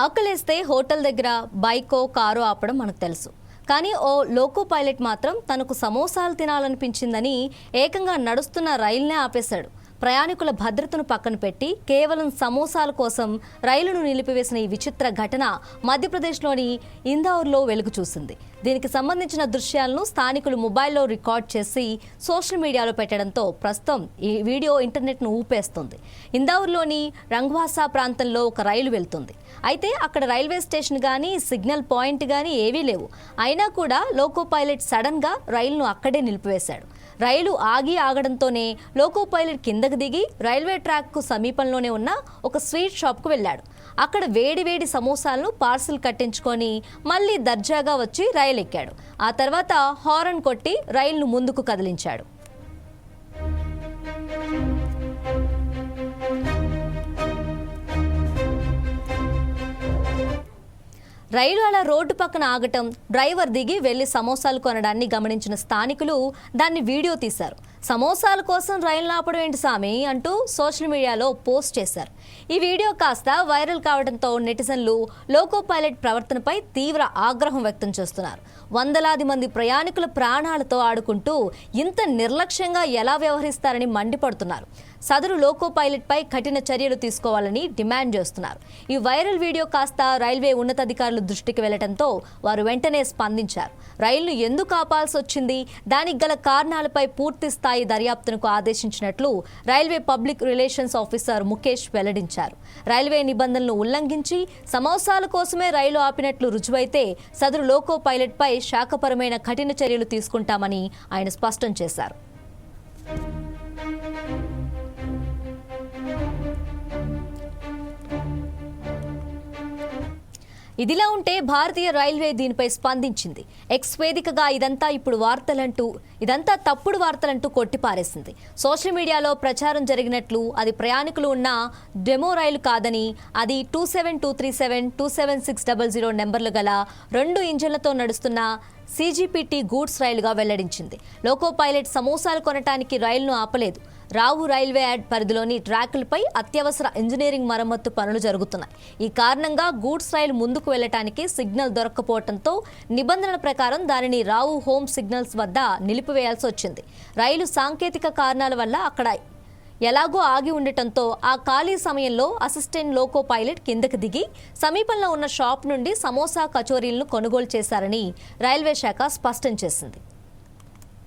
ఆకలేస్తే హోటల్ దగ్గర బైకో కారో ఆపడం మనకు తెలుసు. కానీ ఓ లోకో పైలట్ మాత్రం తనకు సమోసాలు తినాలనిపించిందని ఏకంగా నడుస్తున్న రైలునే ఆపేశాడు. ప్రయాణికుల భద్రతను పక్కన పెట్టి కేవలం సమోసాల కోసం రైలును నిలిపివేసిన ఈ విచిత్ర ఘటన మధ్యప్రదేశ్లోని ఇందౌర్లో వెలుగు చూసింది. దీనికి సంబంధించిన దృశ్యాలను స్థానికులు మొబైల్లో రికార్డ్ చేసి సోషల్ మీడియాలో పెట్టడంతో ప్రస్తుతం ఈ వీడియో ఇంటర్నెట్ను ఊపేస్తుంది. ఇందౌర్లోని రంగ్వాసా ప్రాంతంలో ఒక రైలు వెళ్తుంది. అయితే అక్కడ రైల్వే స్టేషన్ కానీ సిగ్నల్ పాయింట్ కానీ ఏవీ లేవు. అయినా కూడా లోకో పైలట్ సడన్గా రైలును అక్కడే నిలిపివేశాడు. రైలు ఆగడంతోనే లోకో పైలట్ కిందకు దిగి రైల్వే ట్రాక్కు సమీపంలోనే ఉన్న ఒక స్వీట్ షాప్కు వెళ్ళాడు. అక్కడ వేడి సమోసాలను పార్సిల్ కట్టించుకొని మళ్ళీ దర్జాగా వచ్చి రైలు ఎక్కాడు. ఆ తర్వాత హారన్ కొట్టి రైలును ముందుకు కదిలించాడు. రైలు అలా రోడ్డు పక్కన ఆగటం, డ్రైవర్ దిగి వెళ్లి సమోసాలు కొనడాన్ని గమనించిన స్థానికులు దాన్ని వీడియో తీశారు. సమోసాల కోసం రైలు ఆపడం ఏంటి సామి అంటూ సోషల్ మీడియాలో పోస్ట్ చేశారు. ఈ వీడియో కాస్త వైరల్ కావడంతో నెటిజన్లు లోకో పైలట్ ప్రవర్తనపై తీవ్ర ఆగ్రహం వ్యక్తం చేస్తున్నారు. వందలాది మంది ప్రయాణికుల ప్రాణాలతో ఆడుకుంటూ ఇంత నిర్లక్ష్యంగా ఎలా వ్యవహరిస్తారని మండిపడుతున్నారు. సదరు లోకో పైలట్ పై కఠిన చర్యలు తీసుకోవాలని డిమాండ్ చేస్తున్నారు. ఈ వైరల్ వీడియో కాస్త రైల్వే ఉన్నతాధికారుల దృష్టికి వెళ్లడంతో వారు వెంటనే స్పందించారు. రైలును ఎందుకు ఆపాల్సి వచ్చింది, దానికి గల కారణాలపై పూర్తి స్థాయి దర్యాప్తునకు ఆదేశించినట్లు railway public relations officer Mukesh వెల్లడించారు. రైల్వే నిబంధనలను ఉల్లంఘించి సమోసాల కోసమే రైలు ఆపినట్లు రుజువైతే సదరు లోకో పైలట్ పై శాఖపరమైన కఠిన చర్యలు తీసుకుంటామని ఆయన స్పష్టం చేశారు. ఇదిలా ఉంటే భారతీయ రైల్వే దీనిపై స్పందించింది. ఎక్స్ వేదికగా ఇదంతా తప్పుడు వార్తలంటూ కొట్టిపారేసింది. సోషల్ మీడియాలో ప్రచారం జరిగినట్లు అది ప్రయాణికులు ఉన్న డెమో రైలు కాదని, అది 27237, 27600 నెంబర్లు గల 2 ఇంజన్లతో నడుస్తున్న CGPT గూడ్స్ రైలుగా వెల్లడించింది. లోకో పైలట్ సమోసాలు కొనటానికి రైలును ఆపలేదు. రావు రైల్వే యాడ్ పరిధిలోని ట్రాకులపై అత్యవసర ఇంజనీరింగ్ మరమ్మత్తు పనులు జరుగుతున్నాయి. ఈ కారణంగా గూడ్స్ రైలు ముందుకు వెళ్లటానికి సిగ్నల్ దొరక్కపోవడంతో నిబంధనల ప్రకారం దానిని రావు హోమ్ సిగ్నల్స్ వద్ద నిలిపివేయాల్సి వచ్చింది. రైలు సాంకేతిక కారణాల వల్ల అక్కడ ఎలాగో ఆగి ఉండటంతో ఆ ఖాళీ సమయంలో అసిస్టెంట్ లోకో పైలట్ కిందకి దిగి సమీపంలో ఉన్న షాప్ నుండి సమోసా కచోరీలను కొనుగోలు చేశారని రైల్వే శాఖ స్పష్టం చేసింది.